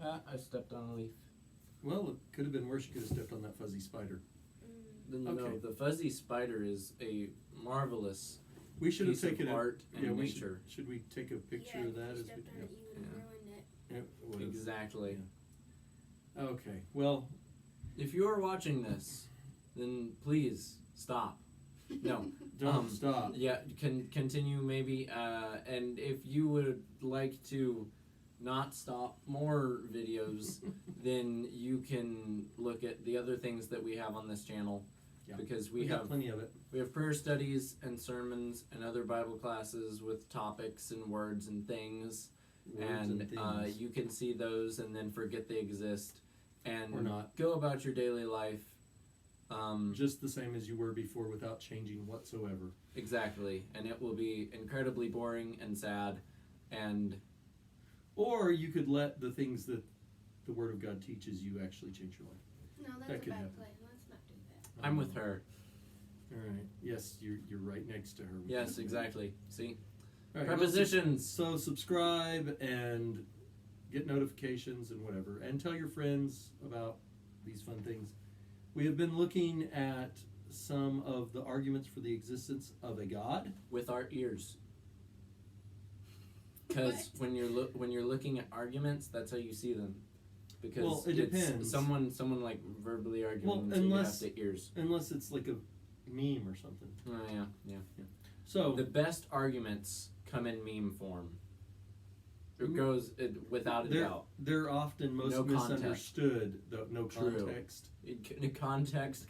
I stepped on a leaf. Well, it could have been worse. You could have stepped on that fuzzy spider. No, Okay. the fuzzy spider is a marvelous We should have piece of taken art and yeah, we nature. should we take a picture of that? If you As stepped on it, you would have ruined it. it was. Exactly. Yeah. Okay. Well, If you are watching this, then please stop. No. don't stop. Yeah, continue maybe. And if you would like to not stop more videos, then you can look at the other things that we have on this channel. Yeah. Because We got have plenty of it. we have prayer studies and sermons and other Bible classes with topics and words and things. Words and things. You can see those and then forget they exist and Or not. go about your daily life. Just the same as you were before, without changing whatsoever. Exactly, and it will be incredibly boring and sad, and Or you could let the things that the Word of God teaches you actually change your life. No, that's That a could bad happen. plan. Let's not do that. I'm with her. All right. Yes, you're right next to her. Yes, exactly. See, All right, prepositions. So subscribe and get notifications and whatever, and tell your friends about these fun things. We have been looking at some of the arguments for the existence of a God. With our ears. Because when you're looking at arguments, that's how you see them. Because Well, it it's depends. someone like verbally arguing, Well, so unless- you have to ears. Unless it's like a meme or something. Oh yeah. So The best arguments come in meme form. It goes without a doubt. they're often most No context. misunderstood. Though no True. context.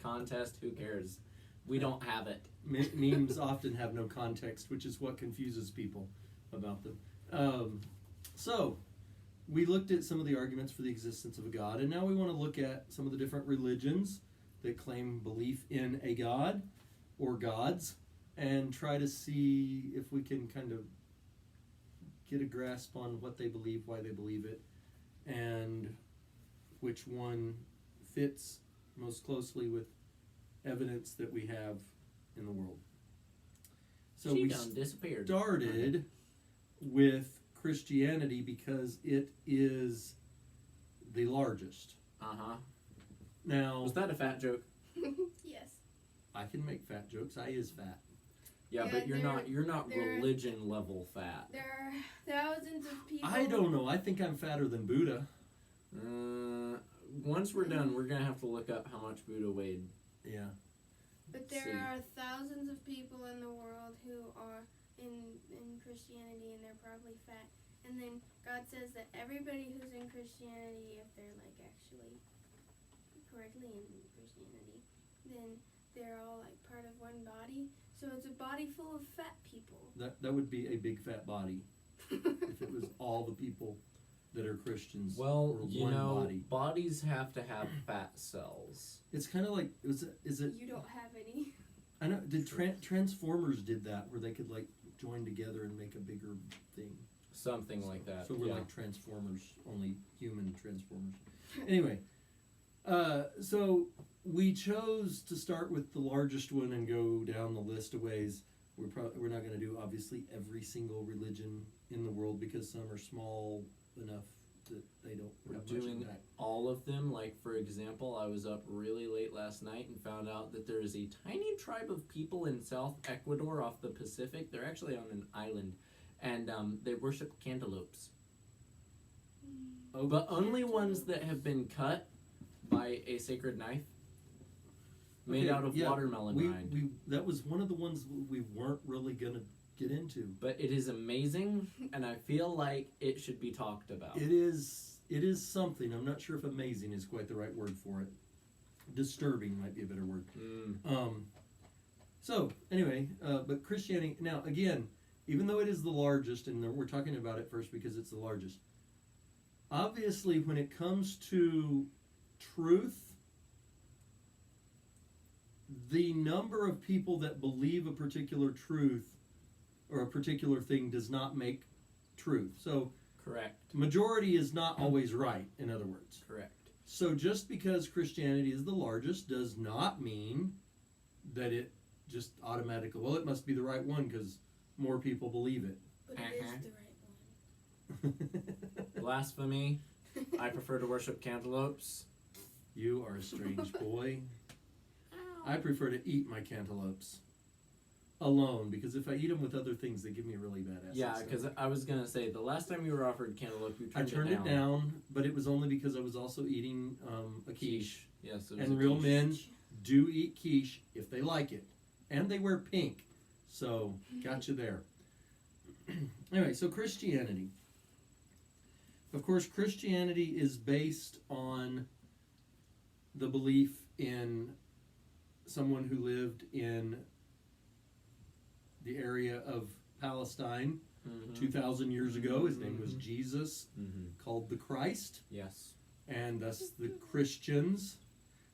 Contest, who cares? We don't have it. Memes often have no context, which is what confuses people about them. So, we looked at some of the arguments for the existence of a God, and now we want to look at some of the different religions that claim belief in a God or gods, and try to see if we can kind of get a grasp on what they believe, why they believe it, and which one fits most closely with evidence that we have in the world. So She we done disappeared. started with Christianity because it is the largest. Uh-huh. Now, Was that a fat joke? Yes. I can make fat jokes. I is fat. Yeah, Yeah, but you're not they're- religion level fat. There are thousands of people. I don't know. I think I'm fatter than Buddha. Once we're done, we're gonna have to look up how much Buddha weighed. Yeah. But there See. are thousands of people in the world who are in Christianity, and they're probably fat. And then God says that everybody who's in Christianity, if they're like actually correctly in Christianity, then they're all like part of one body. So it's a body full of fat people. That would be a big fat body if it was all the people that are Christians Well, were you one know, body. bodies have to have fat cells. It's kind of like is it? You don't have any. I know. Did Transformers did that where they could like join together and make a bigger thing? Something like that. So we're yeah. like Transformers, only human Transformers. Anyway, so we chose to start with the largest one and go down the list a ways. We're not going to do obviously every single religion in the world because some are small enough that they don't We're have much doing impact. all of them. Like, for example, I was up really late last night and found out that there is a tiny tribe of people in South Ecuador off the Pacific. They're actually on an island, and they worship cantaloupes. Oh, But only ones that have been cut by a sacred knife, made Okay, out of yeah, watermelon rind. that was one of the ones we weren't really gonna get into. But it is amazing, and I feel like it should be talked about. It is something. I'm not sure if amazing is quite the right word for it. Disturbing might be a better word. So anyway, but Christianity now again, even though it is the largest, and we're talking about it first because it's the largest. Obviously, when it comes to truth, the number of people that believe a particular truth or a particular thing does not make truth. So Correct. majority is not always right, in other words. Correct. So just because Christianity is the largest does not mean that it just automatically, well, it must be the right one because more people believe it. But it is Uh-huh. the right one. Blasphemy. I prefer to worship cantaloupes. You are a strange boy. I prefer to eat my cantaloupes alone, because if I eat them with other things, they give me a really bad acid. Yeah, So because I was gonna say the last time you were offered cantaloupe, you I turned turned it down, but it was only because I was also eating a quiche. Yes, it was And a real quiche. men do eat quiche if they like it, and they wear pink. So got you there. Anyway, so Christianity. Of course, Christianity is based on the belief in someone who lived in the area of Palestine Mhm. 2,000 years ago. His name was Jesus, Mhm. called the Christ, Yes. and thus the Christians.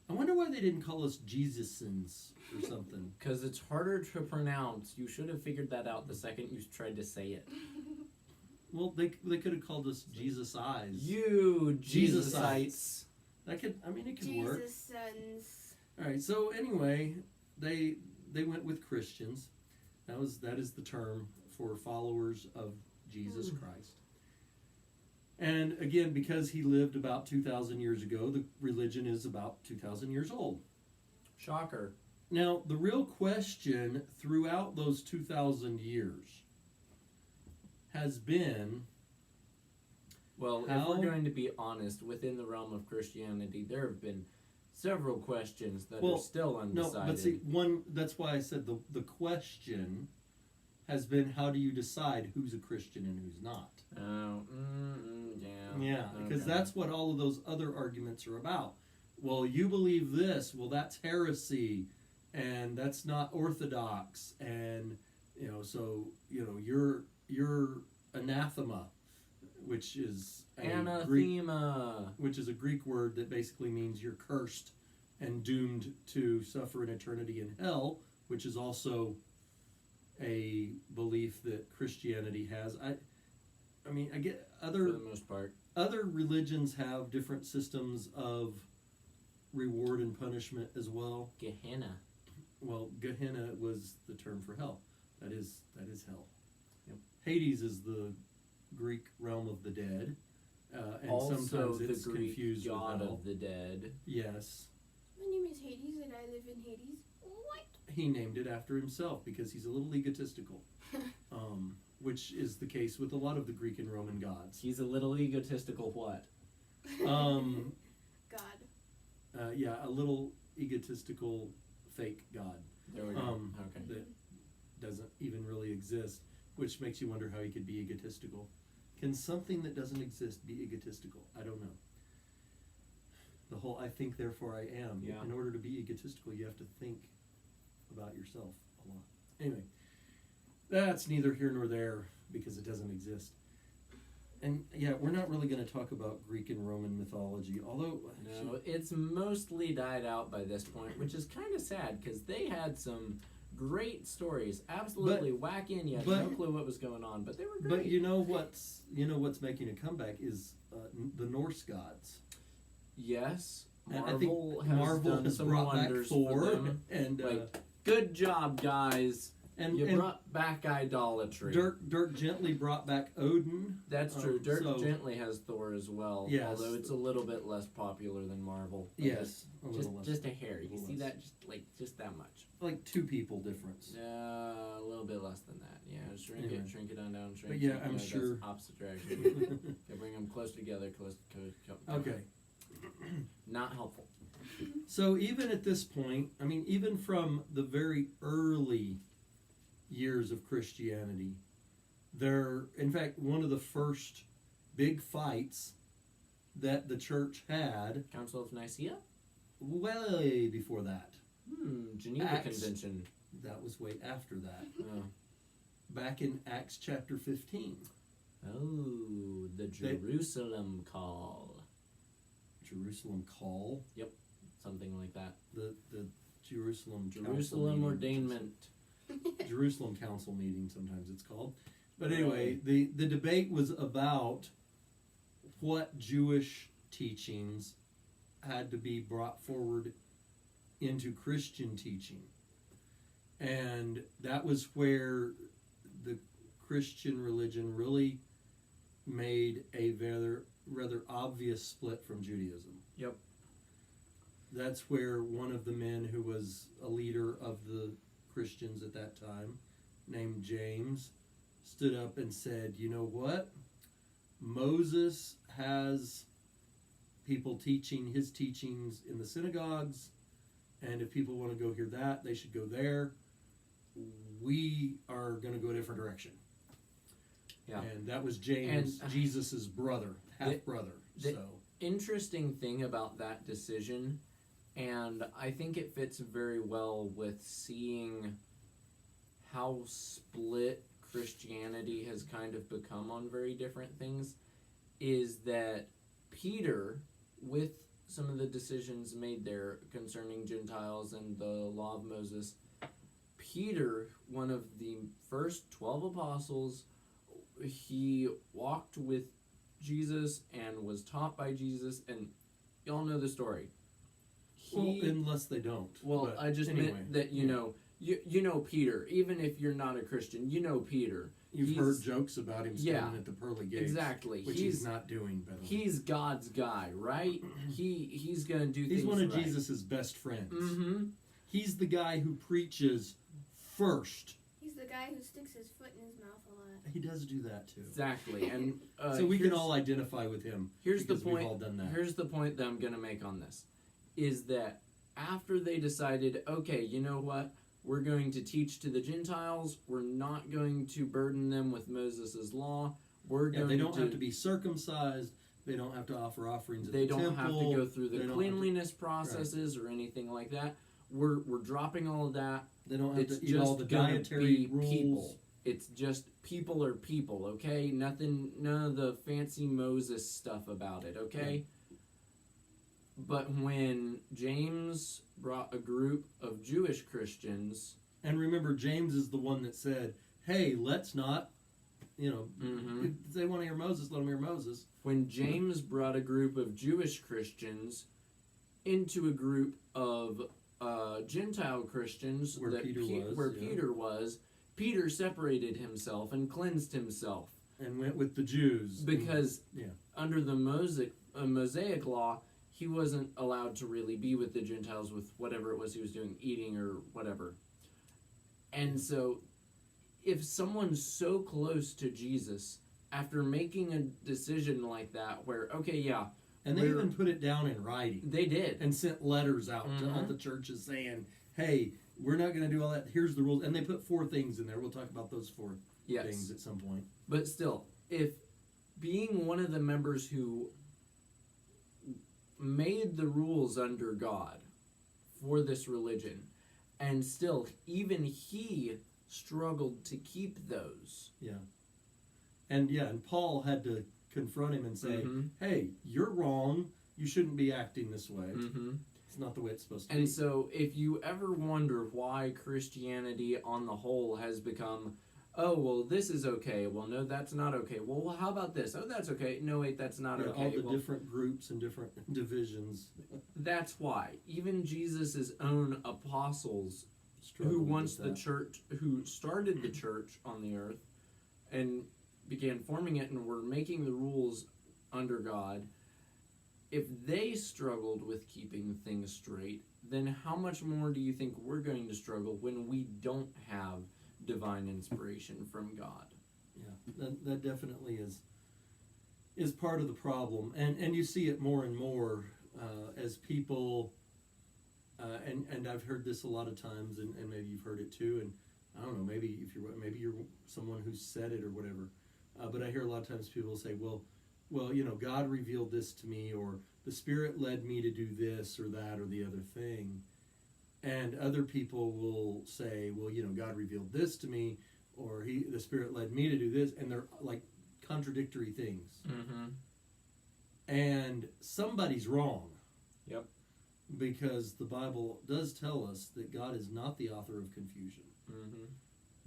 I wonder why they didn't call us Jesusans or something. Because it's harder to pronounce. You should have figured that out the second you tried to say it. Well, they could have called us Jesus eyes. You Jesus Jesusites. That could, I mean, it could Jesus work. sons. All right. So anyway, they went with Christians. That is the term for followers of Jesus Christ. And again, because he lived about 2,000 years ago, the religion is about 2,000 years old. Shocker. Now, the real question throughout those 2,000 years has been, Well, if How- we're going to be honest, within the realm of Christianity, there have been several questions that Well, are still no, undecided. but see, that's why I said the question has been, how do you decide who's a Christian and who's not? Oh, yeah. Yeah, because Okay. that's what all of those other arguments are about. Well, you believe this. Well, that's heresy, and that's not orthodox, and you're anathema, which is a Greek, Anathema. which is a Greek word that basically means you're cursed and doomed to suffer an eternity in hell, which is also a belief that Christianity has. I mean, I get For the most part. other religions have different systems of reward and punishment as well. Gehenna. Well, Gehenna was the term for hell. That is hell. Yep. Hades is the Greek realm of the dead, and Also sometimes the it's Greek confused god with hell. of the dead. Yes, My name is Hades and I live in Hades. What? he named it after himself because he's a little egotistical, which is the case with a lot of the Greek and Roman gods. He's a little egotistical what? Um, God. yeah, a little egotistical fake god. There we go. Okay. That doesn't even really exist, which makes you wonder how he could be egotistical. Can something that doesn't exist be egotistical? I don't know. The whole "I think, therefore I am." Yeah. In order to be egotistical, you have to think about yourself a lot. Anyway, that's neither here nor there because it doesn't exist. And yeah, we're not really going to talk about Greek and Roman mythology, although No, it's mostly died out by this point, which is kind of sad because they had some great stories. Absolutely whack in. You had no but- clue what was going on, but they were great. But you know what's making a comeback is the Norse gods. Yes, And I think Marvel has Marvel done has some brought back wonders Thor, for them. and Like, good job, guys. and You and brought back idolatry. Dirk Gently brought back Odin. That's true. Dirk so- Gently has Thor as well. Yes. Although it's a little bit less popular than Marvel. But Yes, a Just, little less. just a hair. You little see less. that? Just that much. Like 2 people difference. A little bit less than that. Yeah, Anyway. shrink it on down, shrink. But yeah, shrink, I'm that's sure- opposite direction. Okay, bring them close together. Close. Okay. Not helpful. So even at this point, I mean, even from the very early years of Christianity, in fact, one of the first big fights that the church had, Council of Nicaea. way before that, Geneva Acts. Convention. that was way after that, Oh. back in Acts chapter 15, Oh, the Jerusalem call. Jerusalem call, Something like that. the Jerusalem Jerusalem Council meeting, ordainment. Jerusalem Council meeting, sometimes it's called. But anyway, the debate was about what Jewish teachings had to be brought forward into Christian teaching. And that was where the Christian religion really made a rather obvious split from Judaism. Yep. That's where one of the men who was a leader of the Christians at that time, named James, stood up and said, you know what? Moses has people teaching his teachings in the synagogues, and if people want to go hear that, they should go there. We are going to go a different direction. Yeah. And that was James, And, Jesus's brother, half-brother. the- So, Interesting thing about that decision, and I think it fits very well with seeing how split Christianity has kind of become on very different things, is that Peter, with some of the decisions made there concerning Gentiles and the law of Moses, Peter, one of the first 12 apostles, he walked with Jesus and was taught by Jesus, and y'all know the story. unless they don't. Well, But I just anyway, meant that yeah. you know Peter. Even if you're not a Christian, you know Peter. You've He's- heard jokes about him standing Yeah, at the pearly gates. Exactly. Which he's not doing, by the way. He's God's guy, right? He's gonna do things He's one of right. Jesus's best friends. Mm-hmm. He's the guy who preaches first. He's the guy who sticks his foot in his mouth a lot. He does do that too. Exactly. And So we can here's- all identify with him. Here's the because point. We've all done that. Here's the point that I'm gonna make on this, is that after they decided, okay, you know what, we're going to teach to the Gentiles. We're not going to burden them with Moses' law. We're Yeah, going they don't have to be circumcised. They don't have to offer offerings at They the don't temple. have to go through They the don't cleanliness processes or anything like that. We're dropping all of that. They don't have It's to eat all the just gonna dietary be rules. people. It's just people are people, okay? None of the fancy Moses stuff about it, okay? But when James brought a group of Jewish Christians, And remember, James is the one that said, "Hey, let's not, Mhm. if they want to hear Moses, let them hear Moses." when James brought a group of Jewish Christians into a group of Gentile Christians Where Peter was, yeah. Peter was, Peter separated himself and cleansed himself And went with the Jews because Yeah. under the Mosaic law, he wasn't allowed to really be with the Gentiles with whatever it was he was doing, eating or whatever. And so, if someone's so close to Jesus, after making a decision like that, where, okay, yeah, And they we're- even put it down in writing they did. and sent letters out to all Mhm. the churches saying, "Hey, we're not going to do all that. Here's the rules." And they put 4 things in there. We'll talk about those 4 Yes. things at some point. But still, if being one of the members who made the rules under God for this religion, and still, even he struggled to keep those. And Paul had to confront him and say, Mhm. "Hey, you're wrong. You shouldn't be acting this way. Mm-hmm. It's not the way it's supposed to And be." so, if you ever wonder why Christianity on the whole has become, oh, well, this is okay. Well, no, that's not okay. Well, how about this? Oh, that's okay. No, wait, that's not Yeah, okay. all the Well, different groups and different divisions that's why. Even Jesus' own apostles, struggle who with once the that. church, who started the church on the earth and began forming it and were making the rules under God, if they struggled with keeping things straight, then how much more do you think we're going to struggle when we don't have divine inspiration from God? Yeah, that definitely is part of the problem, and you see it more and more as people, and I've heard this a lot of times, and maybe you've heard it too, and I don't know, maybe you're someone who said it or whatever, but I hear a lot of times people say, well, God revealed this to me, or the Spirit led me to do this or that or the other thing. And other people will say, well, God revealed this to me, or the Spirit led me to do this, and they're like contradictory things. Mm-hmm. And somebody's wrong. Yep. Because the Bible does tell us that God is not the author of confusion. Mm-hmm.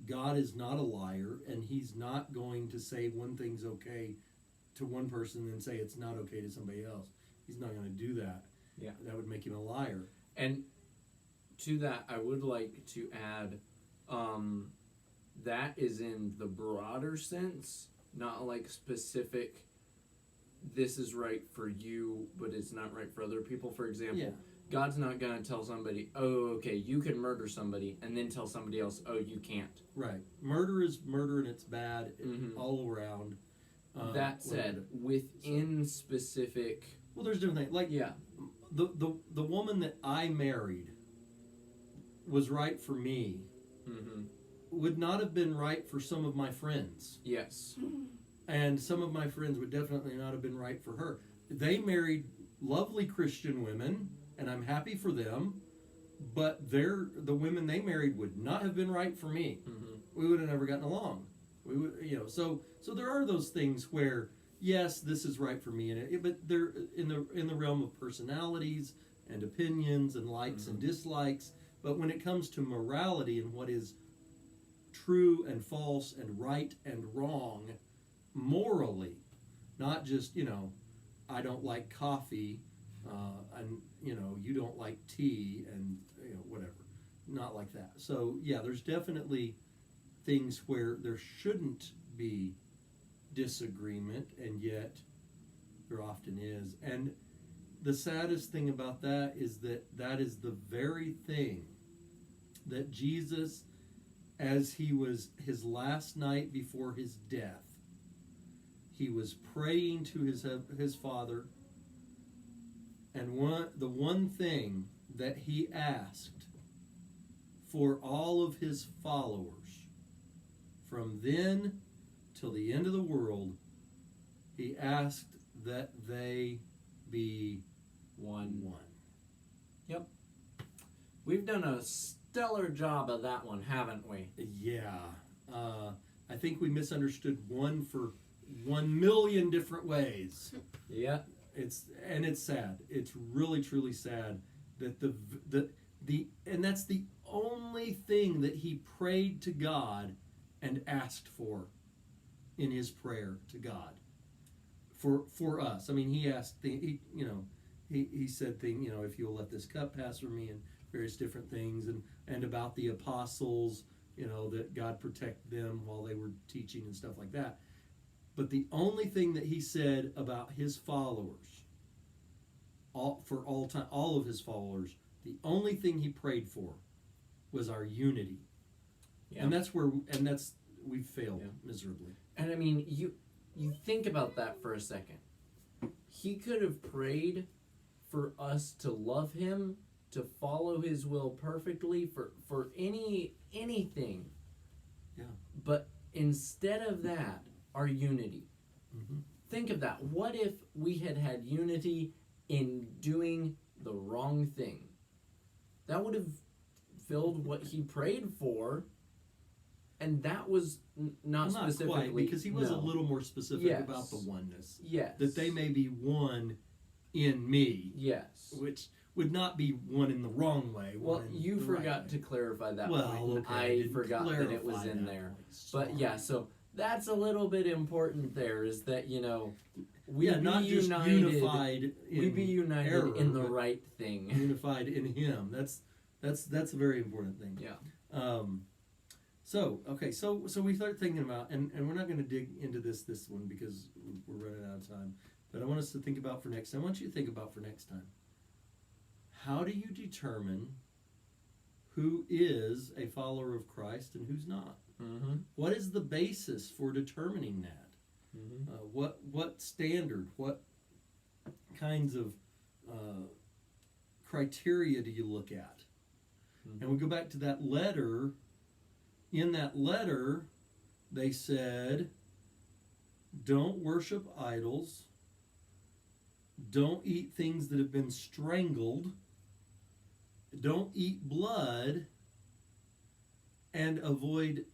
God is not a liar, and He's not going to say one thing's okay to one person and say it's not okay to somebody else. He's not going to do that. Yeah. That would make him a liar. And to that, I would like to add, that is in the broader sense, not like specific this is right for you, but it's not right for other people. For example, Yeah. God's not going to tell somebody, oh, okay, you can murder somebody, and then tell somebody else, oh, you can't. Right. Murder is murder, and it's bad Mhm. all around. That said, within specific, well, there's different things. Like yeah, the woman that I married was right for me. mm-hmm. Would not have been right for some of my friends. Yes, And some of my friends would definitely not have been right for her. They married lovely Christian women, and I'm happy for them. But the women they married would not have been right for me. mm-hmm. We would have never gotten along. We would, So there are those things where yes, this is right for me, but they're in the realm of personalities and opinions and likes and dislikes. But when it comes to morality and what is true and false and right and wrong morally, not just I don't like coffee and you don't like tea and whatever, not like that. So yeah, there's definitely things where there shouldn't be disagreement, and yet there often is. And the saddest thing about that is that is the very thing that Jesus, as he was his last night before his death, he was praying to his Father, and the one thing that he asked for all of his followers from then till the end of the world, he asked that they be one. one. We've done a stellar job of that one, haven't we? Yeah. I think we misunderstood one for 1,000,000 different ways. Yeah. It's sad. It's really truly sad that and that's the only thing that he prayed to God and asked for in his prayer to God for us. I mean, he asked he said if you'll let this cup pass from me, and various different things, and about the apostles, that God protect them while they were teaching and stuff like that. But the only thing that he said about his followers, all of his followers, the only thing he prayed for was our unity. Yeah. And that's we've failed miserably. And I mean, you think about that for a second. He could have prayed for us to love him, to follow his will perfectly, for anything. Yeah. But instead of that, our unity. Mm-hmm. Think of that. What if we had unity in doing the wrong thing? That would have filled what he prayed for, and that was not specifically. Not quite, because he was a little more specific Yes. about the oneness. Yes. That they may be one in me. Yes. Which would not be one in the wrong way. Well, one in you the forgot right to way. clarify that Well, point. okay, I I didn't forgot that it was clarify in that there. point. But Sorry. yeah, so that's a little bit important there, is that, we be not just united, unified in we be united error, in the but right thing. unified in him. That's a very important thing. Yeah. So we start thinking about, and we're not going to dig into this one because we're running out of time, but I want us to think about for next time. I want you to think about for next time. How do you determine who is a follower of Christ and who's not? Mm-hmm. What is the basis for determining that? Mm-hmm. What standard, what kinds of criteria do you look at? Mm-hmm. And we go back to that letter. In that letter, they said, don't worship idols, don't eat things that have been strangled, don't eat blood, and avoid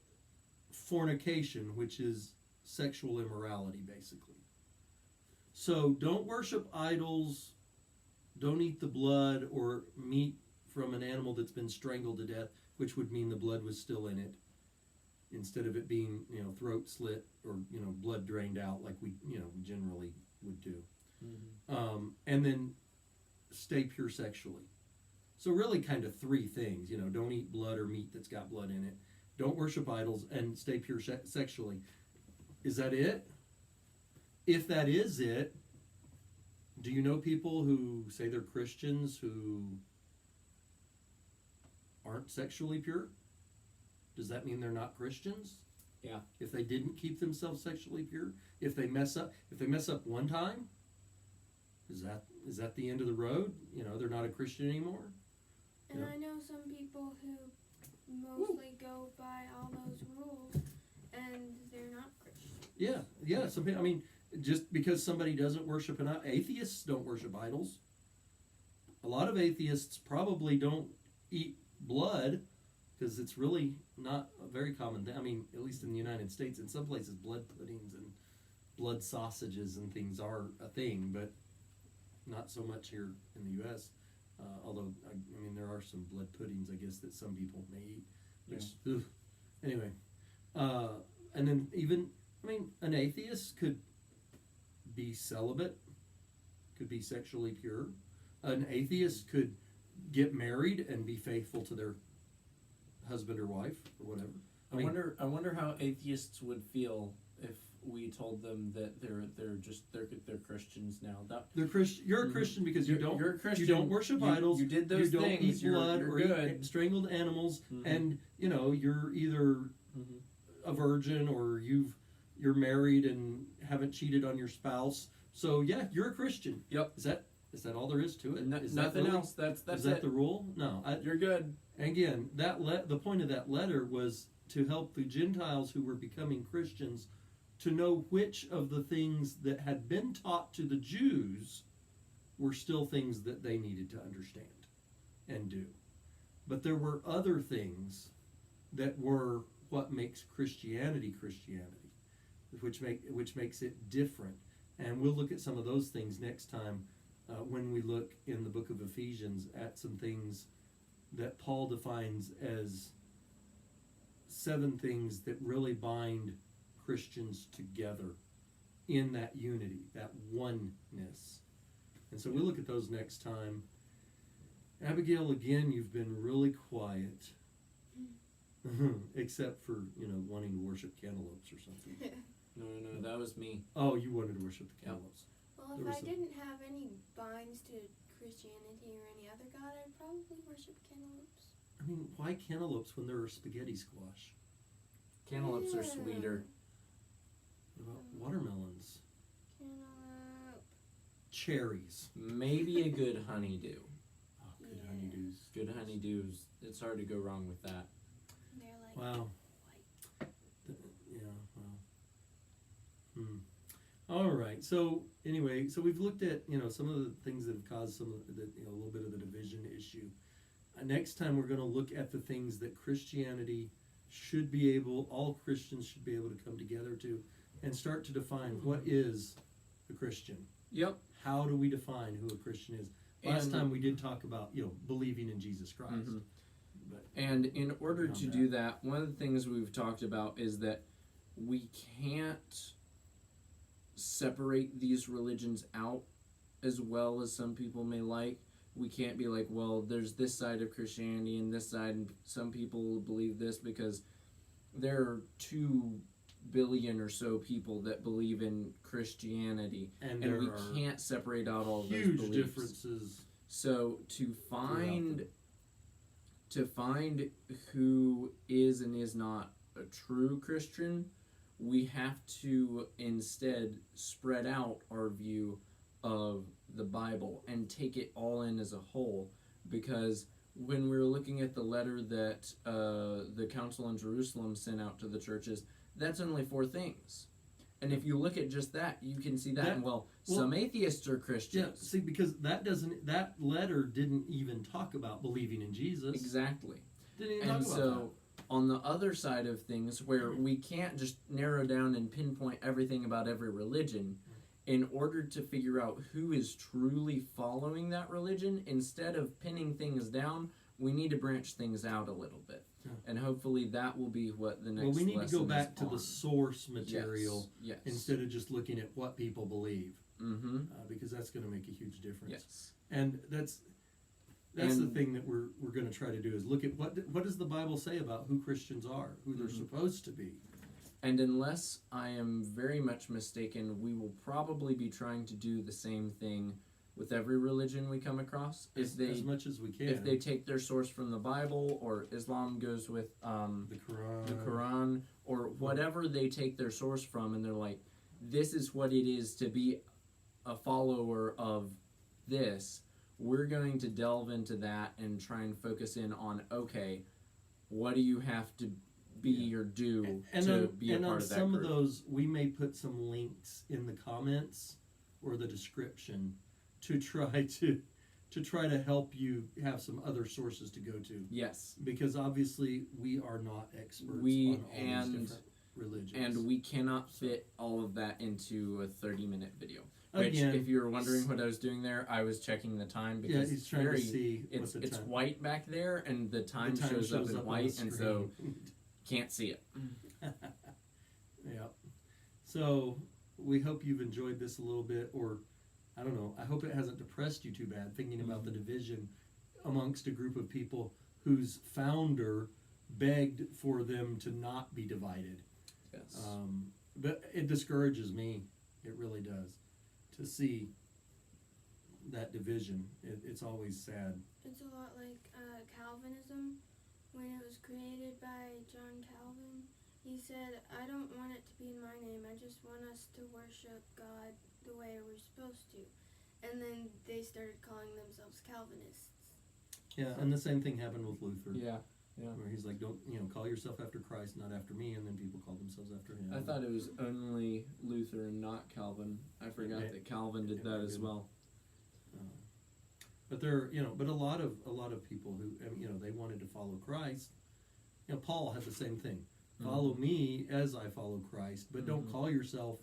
fornication, which is sexual immorality, basically. So don't worship idols, don't eat the blood or meat from an animal that's been strangled to death, which would mean the blood was still in it, instead of it being, throat slit or, blood drained out like we, generally would do. Mm-hmm. And then stay pure sexually. So really kind of three things, don't eat blood or meat that's got blood in it, don't worship idols, and stay pure sexually. Is that it? If that is it, Do you know people who say they're Christians who aren't sexually pure? Does that mean they're not Christians? Yeah. If they didn't keep themselves sexually pure, if they mess up one time, is that the end of the road? They're not a Christian anymore. And Yeah. I know some people who mostly go by all those rules, and they're not Christian. Yeah. Some people, just because somebody doesn't worship atheists don't worship idols. A lot of atheists probably don't eat blood because it's really not a very common thing. At least in the United States, in some places, blood puddings and blood sausages and things are a thing, but not so much here in the U.S. Although, there are some blood puddings, I guess, that some people may eat. Which, anyway. And then even, an atheist could be celibate, could be sexually pure. An atheist could get married and be faithful to their husband or wife or whatever. I wonder how atheists would feel if we told them that they're Christians now. They're Christian. You're a Christian because you're a Christian. You don't worship idols. You did those you don't things. eat blood you're or good. eat strangled animals, and you're either a virgin or you're married and haven't cheated on your spouse. So yeah, you're a Christian. Yep. Is that all there is to it? Is Nothing that really, else. That's is that it. the rule? No. You're good. Again, the point of that letter was to help the Gentiles who were becoming Christians to know which of the things that had been taught to the Jews were still things that they needed to understand and do. But there were other things that were what makes Christianity, which makes it different. And we'll look at some of those things next time when we look in the book of Ephesians at some things that Paul defines as 7 things that really bind Christians together in that unity, that oneness. And so we'll look at those next time. Abigail, again, you've been really quiet. Except for, wanting to worship cantaloupes or something. No, that was me. Oh, you wanted to worship the cantaloupes. Well, if I didn't have any binds to Christianity or any other god, I'd probably worship cantaloupes. Why cantaloupes when there are spaghetti squash? Cantaloupes are sweeter. What about watermelons? Cantaloupe. Cherries. Maybe a good honeydew. Oh, good honeydews. Good honeydews. It's hard to go wrong with that. They're like Wow. white. All right. So anyway, we've looked at some of the things that have caused some of the a little bit of the division issue. Next time we're going to look at the things that Christianity all Christians should be able to come together to, and start to define what is a Christian. Yep. How do we define who a Christian is? Last time we did talk about believing in Jesus Christ. Mm-hmm. But And in order to do that, one of the things we've talked about is that we can't separate these religions out as well as some people may like. We can't be like, well, there's this side of Christianity and this side, and some people believe this, because there are 2 billion or so people that believe in Christianity, and we can't separate out all those beliefs. Huge differences. So to find who is and is not a true Christian, we have to instead spread out our view of the Bible and take it all in as a whole, because when we're looking at the letter that the council in Jerusalem sent out to the churches, that's only 4 things. And if you look at just that, you can see that, some atheists are Christians. Yeah, see, because that letter didn't even talk about believing in Jesus. Exactly. Didn't even talk about that. On the other side of things, where we can't just narrow down and pinpoint everything about every religion, in order to figure out who is truly following that religion, instead of pinning things down, we need to branch things out a little bit. Yeah. And hopefully that will be what the next lesson is. Well, we need to go back to the source material yes. instead of just looking at what people believe. Mm-hmm. Because that's going to make a huge difference. Yes. And that's the thing that we're going to try to do, is look at what does the Bible say about who Christians are, who they're supposed to be. And unless I am very much mistaken, we will probably be trying to do the same thing with every religion we come across. as much as we can. If they take their source from the Bible, or Islam goes with the Quran, the Quran, or whatever they take their source from, and they're like, this is what it is to be a follower of this, we're going to delve into that and try and focus in on, okay, what do you have to be or do to be a part of that some group? of those, we may put some links in the comments or the description to try to help you have some other sources to go to. Yes. Because obviously we are not experts on all these different religions. And we cannot fit all of that into a 30-minute video. Which, Again, if you were wondering what I was doing there, I was checking the time because he's trying to see it's what the time. white back there, and the time shows up in on the white, and so screen. can't see it. Yeah. So we hope you've enjoyed this a little bit, or I don't know. I hope it hasn't depressed you too bad thinking about the division amongst a group of people whose founder begged for them to not be divided. Yes. But it discourages me. It really does to see that division. It's always sad. It's a lot like Calvinism. When it was created by John Calvin, he said, I don't want it to be in my name. I just want us to worship God the way we're supposed to. And then they started calling themselves Calvinists. Yeah, and the same thing happened with Luther. Yeah. Where he's like, don't, call yourself after Christ, not after me, and then people call themselves after him. I thought it was only Luther and not Calvin. I forgot that Calvin did that as well. But but a lot of people who, they wanted to follow Christ. Paul had the same thing. Follow me as I follow Christ, but don't call yourself.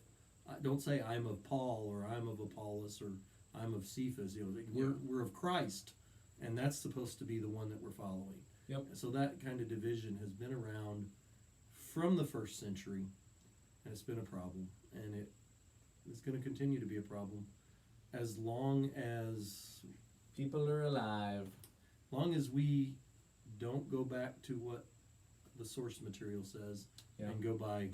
Don't say I'm of Paul or I'm of Apollos or I'm of Cephas. We're of Christ, and that's supposed to be the one that we're following. Yep. So that kind of division has been around from the first century, and it's been a problem, and it is going to continue to be a problem as long as people are alive. Long as we don't go back to what the source material says and go by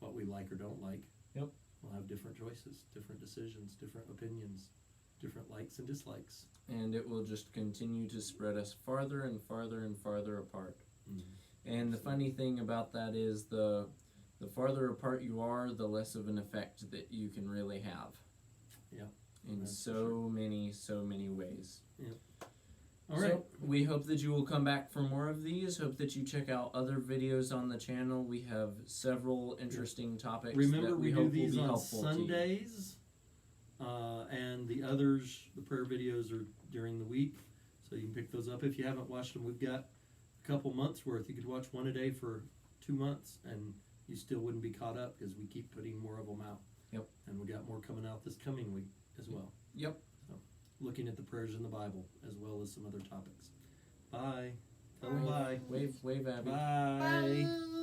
what we like or don't like. Yep. We'll have different choices, different decisions, different opinions, different likes and dislikes. And it will just continue to spread us farther and farther and farther apart. Mm-hmm. And the funny thing about that is the farther apart you are, the less of an effect that you can really have. Yeah. In so many ways. Yeah. All right. So we hope that you will come back for more of these. Hope that you check out other videos on the channel. We have several interesting topics. Remember, that we hope do these will be on helpful Sundays, and the others, the prayer videos, are during the week, so you can pick those up. If you haven't watched them, we've got a couple months worth. You could watch one a day for 2 months, and you still wouldn't be caught up because we keep putting more of them out. Yep. And we got more coming out this coming week as well. Yep. So, looking at the prayers in the Bible as well as some other topics. Bye. Tell them Bye. bye. Wave, Abby. Bye. Bye.